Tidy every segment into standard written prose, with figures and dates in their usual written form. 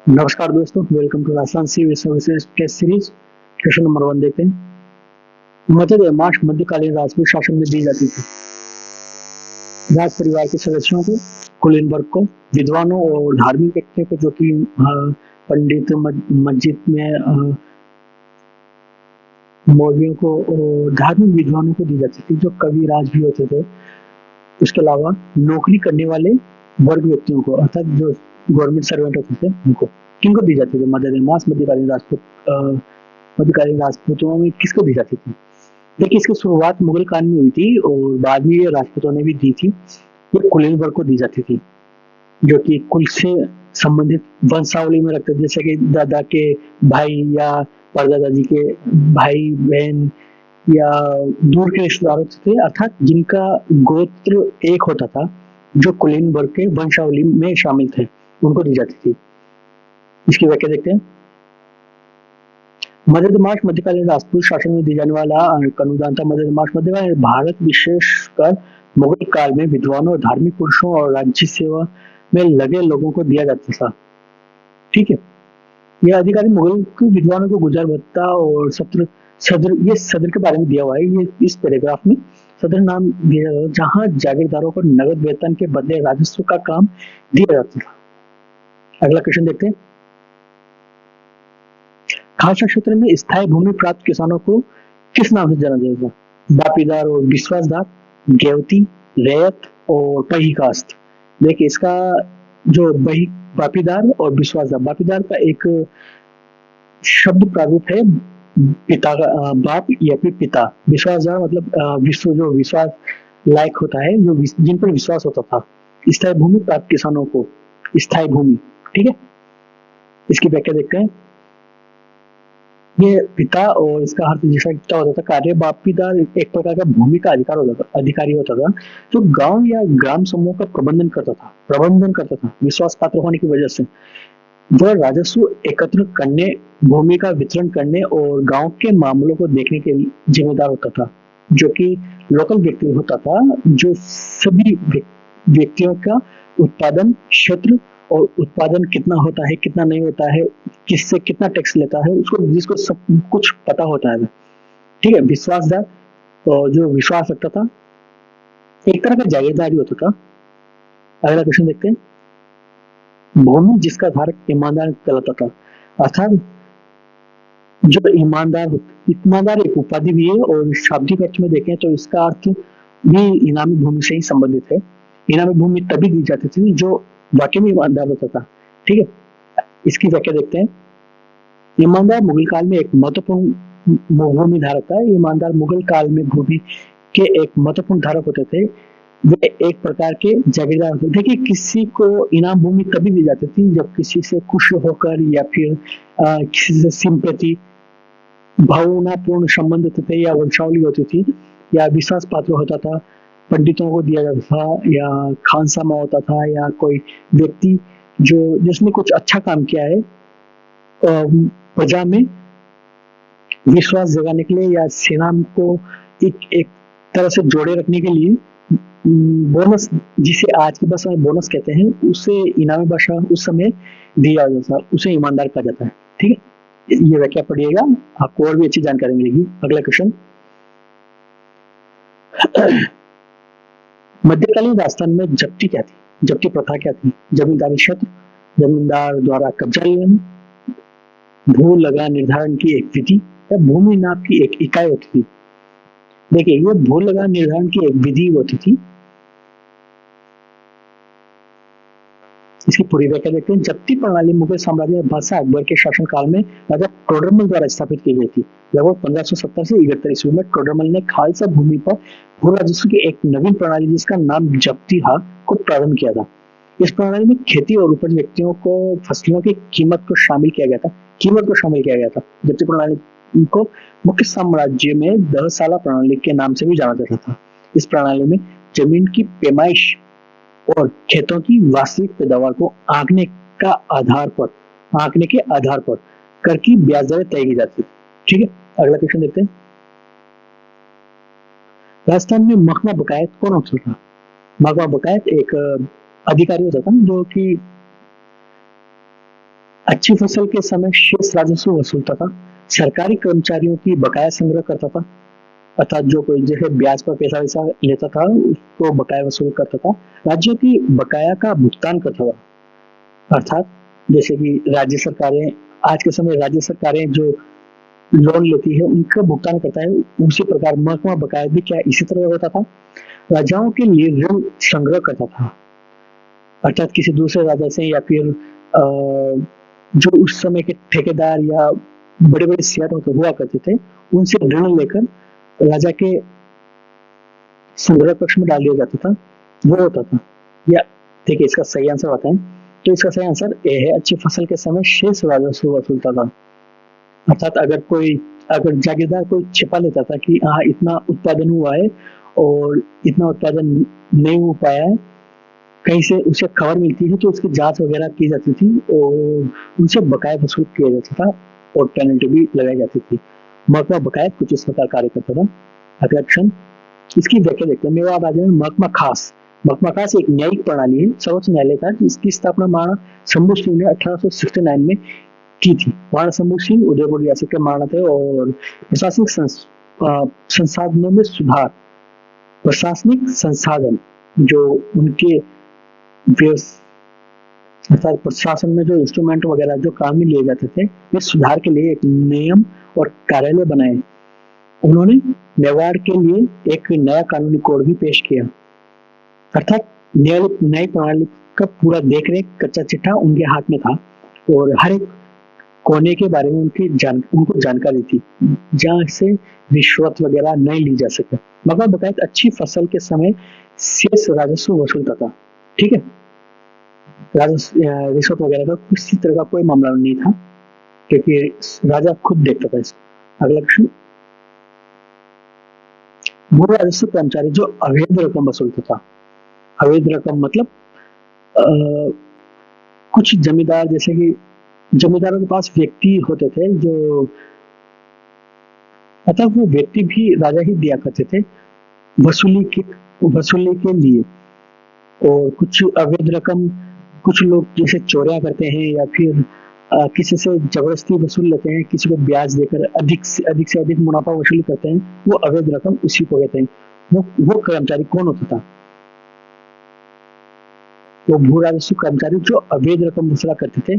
नमस्कार दोस्तों, welcome to Rajasthan civil services test series. Question number 1 देखते हैं। मध्य देमाश मध्यकालीन राजपूत शासन में दी जाती थी। राज परिवार के सदस्यों को, कुलीन वर्ग को, विद्वानों और धार्मिक व्यक्तियों को, जो कि पंडित, मस्जिद में मौलवियों को और धार्मिक विद्वानों को दी जाती थी, जो कवि राज भी होते थे। उसके अलावा नौकरी करने वाले वर्ग व्यक्तियों को, अर्थात जो गवर्नमेंट सर्वेंट होते थे उनको, किनको दी जाती थी? मध्य देमास मध्यकालीन राजपूतों में किसको दी जाती थी? देखिए, इसकी शुरुआत मुगल काल में हुई थी और बाद में ये राजपूतों ने भी दी थी। ये कुलीन वर्ग को दी जाती थी, जो कि कुल से संबंधित वंशावली में रखते थे, जैसे कि दादा के भाई या परदादा जी के भाई बहन या दूर के रिश्तेदार होते थे, अर्थात जिनका गोत्र एक होता था, जो कुलीन वर्ग के वंशावली में शामिल थे, उनको दी जाती थी। इसकी व्याख्या देखते हैं। मध्यदेमाश मध्यकालीन राजपूत शासन में दी जाने वाला अनुदान था। मध्यदेमाश मध्यकालीन भारत, विशेषकर मुगल काल में विद्वानों, धार्मिक पुरुषों और राज्य सेवा में लगे लोगों को दिया जाता था। ठीक है, यह अधिकारी मुगल के विद्वानों को गुजर भत्ता और सदर के बारे में दिया हुआ है। ये इस पैराग्राफ में सदर नाम दिया हुआ है, जहाँ जागीरदारों को नगद वेतन के बदले राजस्व का काम दिया जाता था। अगला क्वेश्चन देखते हैं। खालसा क्षेत्र में स्थायी भूमि प्राप्त किसानों को किस नाम से जाना जाता था? बापीदार और विश्वासदार, गेवती, रैयत और पहिकास्त। देखिए, इसका जो बापीदार और विश्वासदार, बापीदार का एक शब्द प्रारूप है पिता का, बाप या फिर पिता। विश्वासदार मतलब विश्व, जो विश्वास लायक होता है, जो जिन पर विश्वास होता था। स्थायी भूमि प्राप्त किसानों को स्थायी भूमि। ठीक है, इसकी व्याख्या देखते हैं। ये पिता और इसका अर्थ जैसा क्या होता था, कार्य बापीदार एक प्रकार का भूमि का अधिकारी होता था, जो गांव या ग्राम समूह का प्रबंधन करता था। विश्वास पात्र होने की वजह से वह राजस्व एकत्र करने, भूमि का वितरण करने और गांव के मामलों को देखने के लिए जिम्मेदार होता था, जो कि लोकल व्यक्ति होता था, जो सभी व्यक्तियों का उत्पादन क्षेत्र और उत्पादन कितना होता है, कितना नहीं होता है, किससे कितना टैक्स लेता है, उसको, जिसको सब कुछ पता होता है। ठीक है, विश्वासदार तो जो विश्वास रखता था, एक तरह का जागीरदारी होता था। अगला क्वेश्चन देखते हैं। भूमि जिसका धारक ईमानदार कहलाता था, अर्थात जो ईमानदार एक उपाधि भी है, और शाब्दिक अर्थ में देखें तो इसका अर्थ भी इनामी भूमि से ही संबंधित है। इनामी भूमि तभी दी जाती थी जो वाकई में ईमानदार होता था। ठीक है, इसकी व्याख्या देखते हैं। ईमानदार मुगल काल में एक महत्वपूर्ण भूमि धारक था। ईमानदार मुगल काल में भूमि के एक महत्वपूर्ण धारक होते थे। वे एक प्रकार के जागीरदार होते थे। देखिए, किसी को इनाम भूमि तभी दी जाती थी जब किसी से खुश होकर या फिर किसी से सिंपैथी, भावनापूर्ण संबंध होते थे, या वंशावली होती थी, या विश्वास पात्र होता था। पंडितों को दिया जाता था, या खानसामा होता था, या कोई व्यक्ति जो जिसने कुछ अच्छा काम किया है प्रजा में विश्वास जगाने के लिए, या सेना को एक तरह से जोड़े रखने के लिए बोनस, जिसे आज की भाषा में बोनस कहते हैं, उसे इनामी भाषा उस समय दिया जाता था, उसे ईमानदार कहा जाता है। ठीक है, ये व्याख्या पढ़िएगा, आपको और भी अच्छी जानकारी मिलेगी। अगला क्वेश्चन। मध्यकालीन राजस्थान में जब्ती क्या थी? जब्ती प्रथा क्या थी? जमींदारी क्षेत्र, जमींदार द्वारा कब्जा लेना, भू लगा निर्धारण की एक विधि, या भूमि नाप की एक इकाई होती थी। देखिए, ये भू लगा निर्धारण की एक विधि होती थी। इसकी पूरी व्याख्या देखते हैं। जब्ती प्रणाली मुगल साम्राज्य में बादशाह अकबर के शासनकाल में राजा टोडरमल द्वारा स्थापित की गई थी। लगभग 1570 से 71 ईस्वी में टोडरमल ने खालसा भूमि पर भू राजस्व की एक नवीन प्रणाली, जिसका नाम जब्ती था, को प्रारंभ किया था। इस प्रणाली में खेती और उपज व्यक्तियों को फसलों की कीमत को शामिल किया गया था। जब्ती प्रणाली को मुख्य साम्राज्य में 10 साला प्रणाली के नाम से भी जाना जाता था। इस प्रणाली में जमीन की पैमाइश और खेतों की वास्तविक पैदावार को आंकने के आधार पर कर की ब्याज दरें तय की जाती है। ठीक है, अगला क्वेश्चन देखते हैं। राजस्थान में महकमा बकायत कौन होता था? महकमा बकायत एक अधिकारी होता था, जो कि अच्छी फसल के समय शेष राजस्व वसूलता था, सरकारी कर्मचारियों की बकाया संग्रह करता था, अर्थात जो कोई जैसे ब्याज पर पैसा वैसा लेता था उसको बकाया वसूल करता था, राज्यों की बकाया का भुगतान करता था, अर्थात जैसे कि राज्य सरकारें, आज के समय राज्य सरकारें जो लोन लेती है उनका भुगतान करता है, उसी प्रकार महकमा बकाया भी क्या इसी तरह होता था। राजाओं के लिए ऋण संग्रह करता था, अर्थात किसी दूसरे राजा से या फिर जो उस समय के ठेकेदार या बड़े बड़े शेयर हुआ करते थे उनसे ऋण लेकर राजा के संग्रह कक्ष में डाल दिया जाता था, वो होता था। या देखिए इसका सही आंसर बताएं, तो इसका सही आंसर ए है, अच्छी फसल के समय शेष राजस्व वसूलता था। अर्थात अगर जागीरदार कोई छिपा लेता था कि हाँ इतना उत्पादन हुआ है और इतना उत्पादन नहीं हो पाया है, कहीं से उसे खबर मिलती है तो उसकी जांच वगैरह की जाती थी और उनसे बकाया वसूल किया जाता था और पेनल्टी भी लगाई जाती थी। महकमा बकाया कुछ इस प्रकार कार्य करता था। अगला क्वेश्चन, इसकी व्याख्या देखते हैं। मेवाड़ राज्य में महकमा खास एक न्यायिक प्रणाली है, सर्वोच्च न्यायालय था, जिसकी स्थापना महाराणा शंभू सिंह ने 1869 में की थी। महाराणा शंभू सिंह उदयपुर रियासत के महाराणा थे और संसाधनों में सुधार, प्रशासनिक संसाधन जो उनके अर्थात प्रशासन में जो इंस्ट्रूमेंट वगैरह जो काम में लिए जाते थे वे सुधार के लिए एक नियम और कार्यालय बनाए। उन्होंने मेवाड़ के लिए एक नया कानूनी कोड भी पेश किया, अर्थात नई प्रणाली का पूरा देखरेख कच्चा चिट्ठा उनके हाथ में था और हर एक कोने के बारे में उनको जानकारी थी जहां से रिश्वत वगैरह नहीं ली जा सके। मगर बकायद अच्छी फसल के समय शेष राजस्व वसूलता था, ठीक है। रिश्वत वगैरह का किसी तरह का कोई मामला नहीं था क्योंकि राजा खुद देखता था इसको। अगला क्वेश्चन, भू राजस्व कर्मचारी जो अवैध रकम वसूलता था, अवैध रकम मतलब कुछ जमींदार, जैसे कि जमींदारों के पास व्यक्ति होते थे जो, मतलब वो व्यक्ति भी राजा ही दिया करते थे वसूली के लिए, और कुछ अवैध रकम कुछ लोग जैसे चोरियां करते हैं या फिर किसी से जबरदस्ती वसूल लेते हैं, किसी को ब्याज देकर अधिक से अधिक मुनाफा वसूल करते हैं, वो अवैध रकम उसी को कहते हैं। वो कर्मचारी कौन होता था? वो भू राजस्व कर्मचारी जो अवैध रकम वसूला करते थे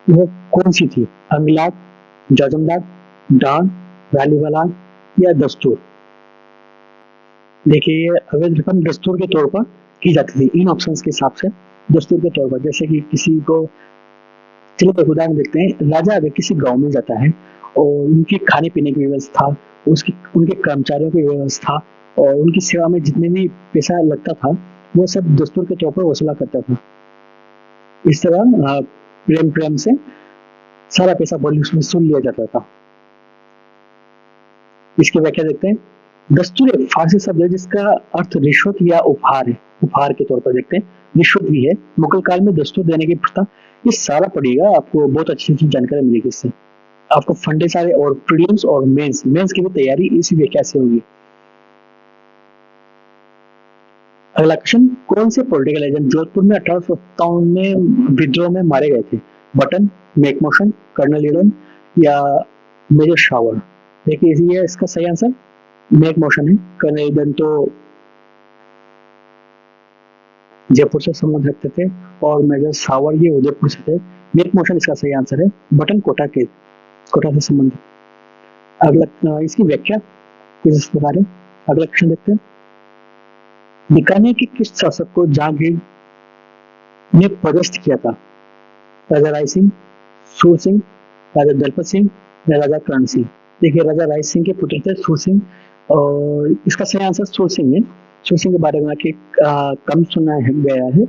वो कौन सी थी? अंगलाट, जजमदार, डान, रानीवाला या दस्तूर? देखिए अवैध रकम दस्तूर के तौर पर की जाती थी इन ऑप्शंस के हिसाब से। दस्तूर के तौर पर जैसे कि किसी को, चलिए एक उदाहरण देखते हैं। राजा अगर किसी गांव में जाता है और उनकी खाने पीने की व्यवस्था, उनके कर्मचारियों की व्यवस्था और उनकी सेवा में जितने भी पैसा लगता था वो सब दस्तूर के तौर पर वसूला करता था। इस तरह प्रेम से सारा पैसा वसूल लिया जाता था। इसकी व्याख्या देखते हैं। दस्तूर एक फारसी शब्द है जिसका अर्थ रिश्वत या उपहार है। उपहार के तौर पर देखते हैं, रिश्वत भी है। मुगल काल में दस्तूर देने की प्रथा, ये सारा पढ़िएगा, आपको बहुत अच्छी जानकारी मिलेगी इससे। आपको फंडे सारे और प्रीलिम्स और मेंस की भी तैयारी इसी व्याख्या से होगी। अगला क्वेश्चन, कौन से पॉलिटिकल एजेंट जोधपुर में 1857 में विद्रोह में मारे गए थे? बटन, मैकमोशन, कर्नल ईडन या मेजर शावर? देखिए ये इसका सही आंसर मैकमोशन है। कर्नल ईडन तो जयपुर से संबंध रखते थे और मेजर शावर ये उदयपुर से थे। मैकमोशन इसका सही आंसर है। बटन कोटा से संबंध। अगला इसकी व्याख्या कुछ इस प्रकार है। अगला क्वेश्चन देखते हैं। बीकानेर के किस शासक को जहांगीर ने पदस्थ किया था? राजा राय सिंह, सूर सिंह, राजा दलपत सिंह या राजा कर्ण सिंह? देखिए राजा राय सिंह के पुत्र थे सूर सिंह और इसका सही आंसर सूर सिंह है। सूर सिंह के बारे में कम सुना गया है।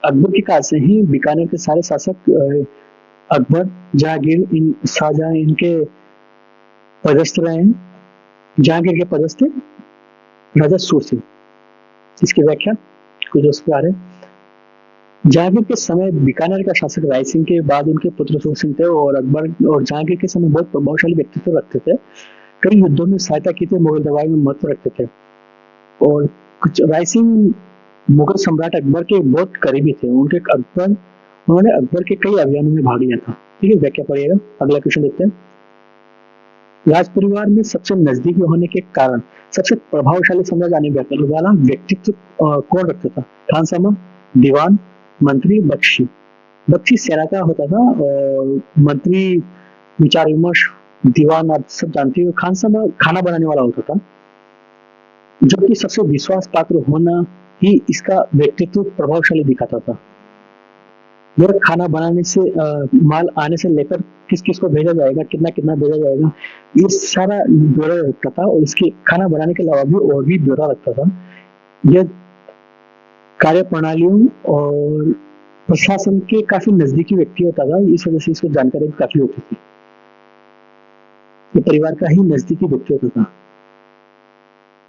अकबर के काल से ही बीकानेर के सारे शासक अकबर, जहांगीर, शाहजहां इनके पदस्थ रहे हैं। जहांगीर के पदस्थ राजा सूर सिंह। इसकी व्याख्या कुछ इस प्रकार है। जहांगीर के समय बीकानेर का शासक राय सिंह के बाद उनके पुत्र सूर सिंह थे और अकबर और जहांगीर के समय बहुत प्रभावशाली व्यक्तित्व रखते थे। कई युद्धों में सहायता की थी, मुगल दरबार में महत्व रखते थे और कुछ राय सिंह मुगल सम्राट अकबर के बहुत करीबी थे। उनके अकबर उन्होंने अकबर के कई अभियानों में भाग लिया था। ठीक है, व्याख्या पढ़िएगा। अगला क्वेश्चन देखते हैं। राज परिवार में सबसे नजदीकी होने के कारण सबसे प्रभावशाली समझा जाने वाला व्यक्तित्व कौन रखता था? खानसामा, दीवान, मंत्री, बख्शी। बख्शी सेना का होता था और मंत्री विचार विमर्श, दीवान आप सब जानते हो, खानसामा खाना बनाने वाला होता था। जो कि सबसे विश्वास पात्र होना ही इसका व्यक्तित्व प्रभावशाली दिखाता था। यह खाना बनाने से माल आने से लेकर किस किस को भेजा जाएगा, कितना कितना भेजा जाएगा, ये सारा ब्यौरा रखता था। और इसके खाना बनाने के अलावा भी और भी ब्यौरा रखता था। यह कार्य प्रणालियों और प्रशासन के काफी नजदीकी व्यक्ति होता था, इस वजह से इसको जानकारी काफी होती थी। ये परिवार का ही नजदीकी व्यक्ति होता था।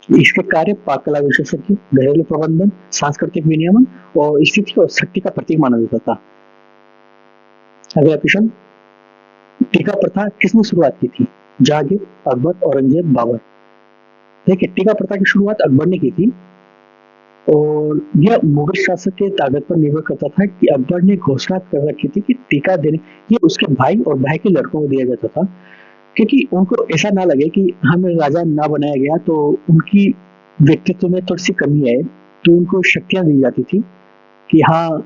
इसके कार्य पाक कला विशेषज्ञ, घरेलू प्रबंधन, सांस्कृतिक विनियमन और स्थिति और शक्ति का प्रतीक माना जाता था। अगला क्वेश्चन, टीका प्रथा किसने शुरुआत की थी? जहांगीर, अकबर, औरंगजेब, बाबर। देखिए, टीका प्रथा की शुरुआत अकबर ने की थी और यह मुगल शासक के ताकत पर निर्भर करता था कि अकबर ने घोषणा कर रखी थी कि टीका देने ये उसके भाई और भाई के लड़कों को दिया जाता था, क्योंकि उनको ऐसा ना लगे कि हमें राजा ना बनाया गया तो उनकी व्यक्तित्व में थोड़ी सी कमी है, तो उनको शक्तियां दी जाती थी कि हाँ,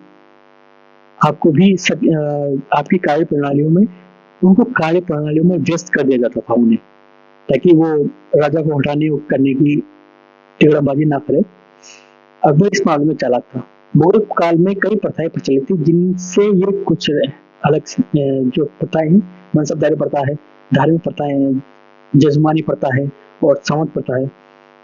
आपको भी आपकी कार्य प्रणालियों में उनको कार्य प्रणालियों में व्यस्त कर दिया जाता था उन्हें, ताकि वो राजा को हटाने करने की टेकड़ाबाजी ना करे। अकबर इस मामले में चालाक था। मुगल काल में कई प्रथाएं प्रचलित थी, जिनसे ये कुछ अलग जो प्रथाएं हैं, मनसबदारी प्रथा है, धार्मिक प्रथाएं हैं, जजमानी प्रथा है और संवत प्रथा है।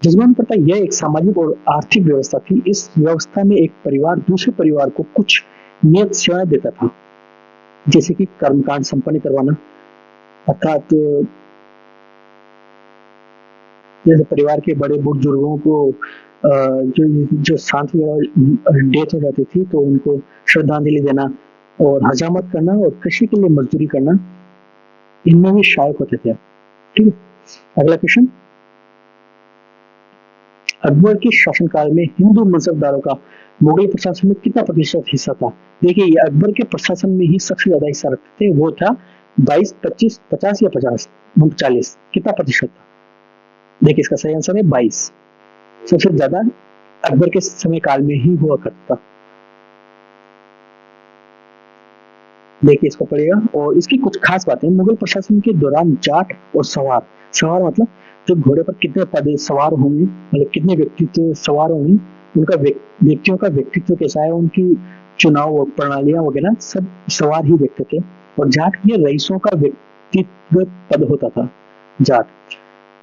जजमानी प्रथा यह एक सामाजिक और आर्थिक व्यवस्था थी। इस व्यवस्था में एक परिवार दूसरे परिवार को कुछ नियत सेवाएं देता था, जैसे कि कर्मकांड संपन्न करवाना, अर्थात जैसे परिवार के बड़े बुजुर्गों को जो जो शांत डेथ हो जाती थी तो उनको श्रद्धांजलि देना और हजामत करना और कृषि के लिए मजदूरी करना, इनमें भी सहायक होते थे। ठीक है, अगला क्वेश्चन, अकबर के शासनकाल में हिंदू मनसबदारों का मुगल प्रशासन में कितना प्रतिशत हिस्सा था? देखिए, ये अकबर के प्रशासन में ही सबसे ज्यादा हिस्सा रखते थे, वो था 22, 25, 50 या 50, 40, कितना प्रतिशत था? देखिए, इसका सही आंसर है 22। सबसे ज्यादा अकबर के समय काल में ही हुआ करता था। देखिए, इसको पढ़िएगा और इसकी कुछ खास बातें। मुगल प्रशासन के दौरान जाट और सवार, सवार मतलब जो घोड़े पर कितने पद सवार होंगे, मतलब कितने व्यक्तित्व सवार होंगे, उनका व्यक्तियों का व्यक्तित्व कैसा है, उनकी चुनाव प्रणालियां वगैरह सब सवार ही देखते थे। और जाट ये रईसों का व्यक्तित्व पद होता था, जाट,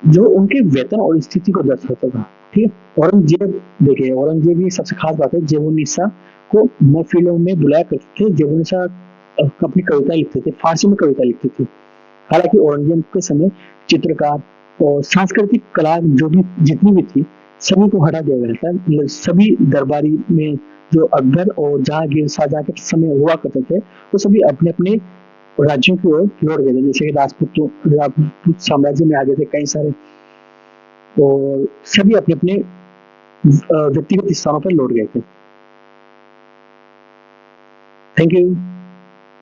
जो उनके वेतन और स्थिति को दर्शाता था। ठीक है, औरंगजेब, देखिए औरंगजेब की सबसे खास बात है, जेबुन्निसा को महफिलों में बुलाया करते थे। जेबुन्निसा अपनी कविता लिखते थे, फारसी में कविता लिखते थे। हालांकि औरंगजेब के समय चित्रकार और सांस्कृतिक कला जो भी जितनी भी थी, सभी को हटा दिया गया था। सभी दरबारी में जो अकबर और जहांगीर, शाहजहां के समय हुआ करते थे, वो सभी अपने अपने राज्यों की ओर लौट गए थे। जैसे कि राजपूत साम्राज्य में आ गए थे कई सारे, और सभी अपने अपने व्यक्तिगत स्थानों पर लौट गए थे। Thank you.